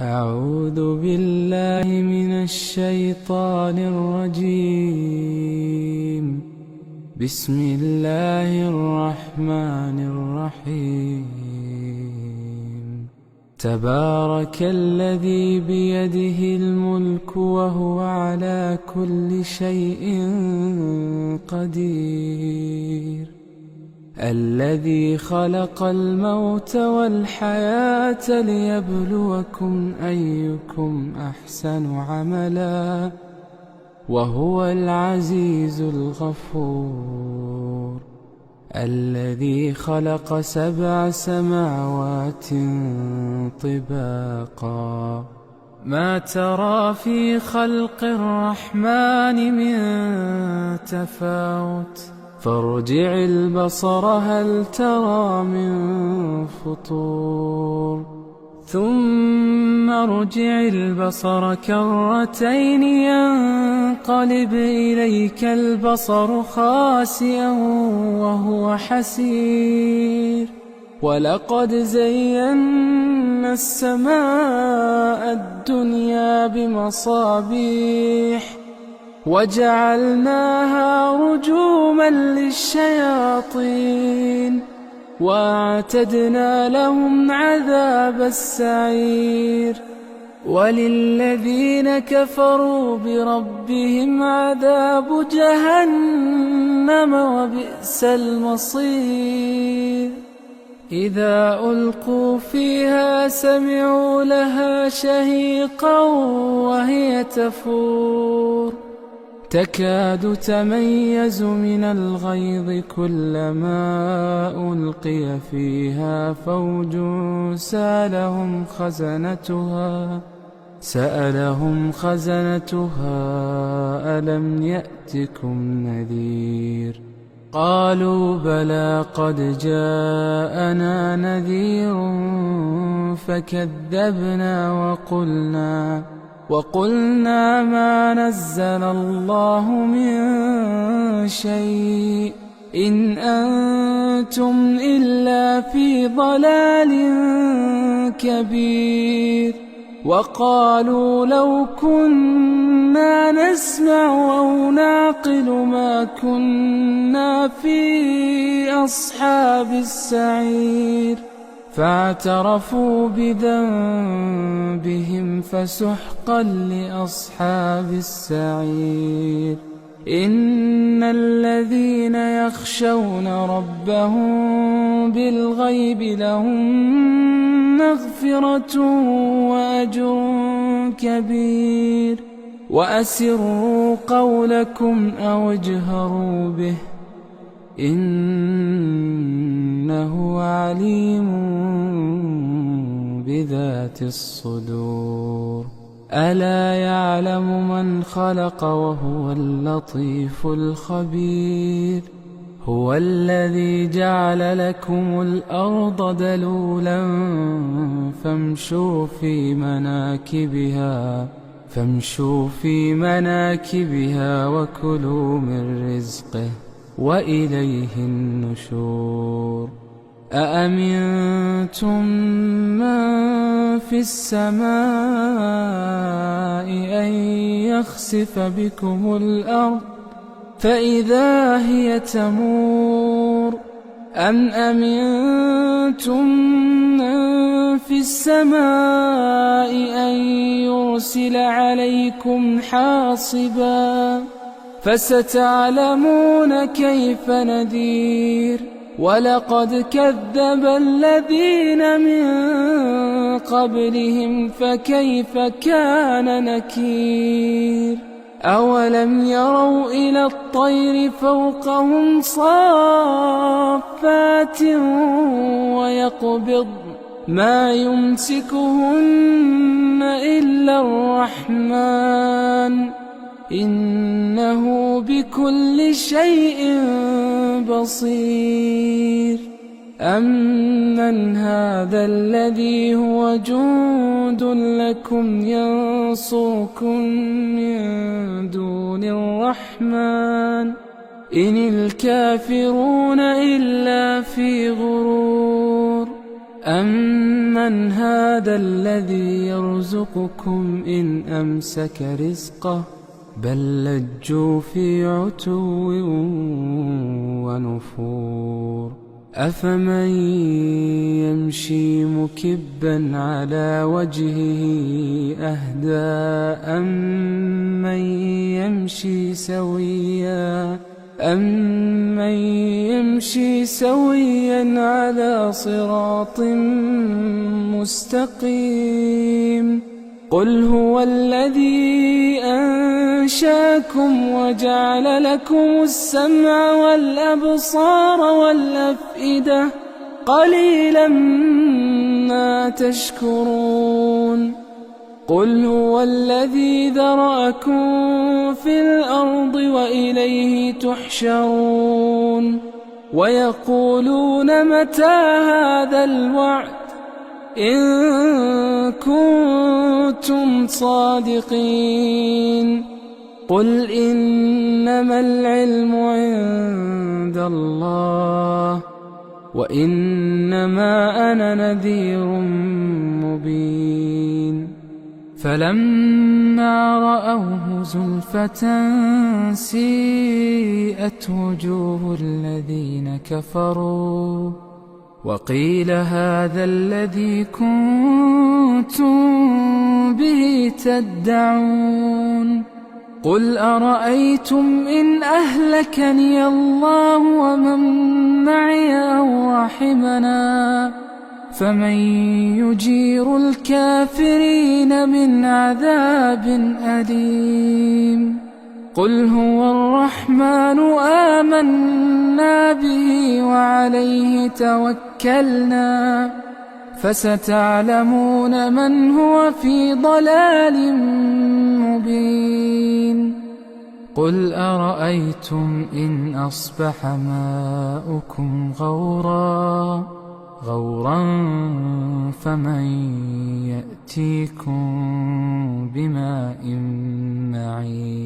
أعوذ بالله من الشيطان الرجيم. بسم الله الرحمن الرحيم. تبارك الذي بيده الملك وهو على كل شيء قدير. الذي خلق الموت والحياة ليبلوكم أيكم أحسن عملا وهو العزيز الغفور. الذي خلق 7 سماوات طباقا ما ترى في خلق الرحمن من تفاوت فارجع البصر هل ترى من فطور ثم ارجع البصر كرتين ينقلب إليك البصر خاسئا وهو حسير. ولقد زينا السماء الدنيا بمصابيح وجعلناها رجوما للشياطين واعتدنا لهم عذاب السعير. وللذين كفروا بربهم عذاب جهنم وبئس المصير. إذا ألقوا فيها سمعوا لها شهيقا وهي تفور تكاد تميز من الغيظ كلما ألقي فيها فوج سألهم خزنتها ألم يأتكم نذير قالوا بلى قد جاءنا نذير فكذبنا وقلنا ما نزل الله من شيء إن أنتم إلا في ضلال كبير. وقالوا لو كنا نسمع أو نعقل ما كنا في أصحاب السعير فاعترفوا بذنبهم فسحقا لأصحاب السعير. إن الذين يخشون ربهم بالغيب لهم مغفرة وأجر كبير. وأسروا قولكم أو اجهروا به إنه عليم بذات الصدور. ألا يعلم من خلق وهو اللطيف الخبير. هو الذي جعل لكم الأرض دلولا فامشوا في مناكبها وكلوا من رزقه وإليه النشور. أأمنتم من في السماء أن يخسف بكم الأرض فإذا هي تمور أم أمنتم من في السماء أن يرسل عليكم حاصبا فستعلمون كيف نذير. ولقد كذب الذين من قبلهم فكيف كان نكير. أولم يروا إلى الطير فوقهم صافات ويقبض ما يمسكهن إلا الرحمن إنه بكل شيء بصير. أمن هذا الذي هو جند لكم ينصركم من دون الرحمن إن الكافرون إلا في غرور. أَمَّنْ هَذَا الَّذِي يَرْزُقُكُمْ إِنْ أَمْسَكَ رِزْقَهُ بَل لَّجُّوا فِي عُتُوٍّ وَنُفُورٍ أَفَمَن يَمْشِي مُكِبًّا عَلَى وَجْهِهِ أَهْدَىٰ أَمَّن يَمْشِي سَوِيًّا عَلَىٰ صِرَاطٍ مُّسْتَقِيمٍ قُلْ هُوَ الَّذِي أَنشَأَكُمْ وَجَعَلَ لَكُمُ السَّمْعَ وَالْأَبْصَارَ وَالْأَفْئِدَةَ قَلِيلًا مَّا تَشْكُرُونَ قُلْ هُوَ الَّذِي ذَرَأَكُم فِي الْأَرْضِ وَإِلَيْهِ تُحْشَرُونَ وَيَقُولُونَ مَتَىٰ هَٰذَا الْوَعْدُ إِن كُنتُمْ صَادِقِينَ قُلْ إِنَّمَا الْعِلْمُ عِندَ اللَّهِ وَإِنَّمَا أَنَا نَذِيرٌ مُّبِينٌ فَلَمَّا رَأَوْهُ زُلْفَةً سِيئَتْ وُجُوهُ الَّذِينَ كَفَرُوا وَقِيلَ هَٰذَا الَّذِي كُنتُم بِهِ تَدَّعُونَ قُلْ أَرَأَيْتُمْ إِنْ أَهْلَكَنِيَ اللَّهُ وَمَن مَّعِيَ أَوْ رَحِمَنَا فَمَن يُجِيرُ الْكَافِرِينَ مِنْ عَذَابٍ أَلِيمٍ قُلْ هُوَ الرَّحْمَٰنُ آمَنَّا بِهِ وَعَلَيْهِ تَوَكَّلْنَا فَسَتَعْلَمُونَ مَنْ هُوَ فِي ضَلَالٍ مُّبِينٍ قُلْ أَرَأَيْتُمْ إِنْ أَصْبَحَ مَاؤُكُمْ غَوْرًا فَمَن يَأْتِيكُم بِمَاءٍ مَّعِينٍ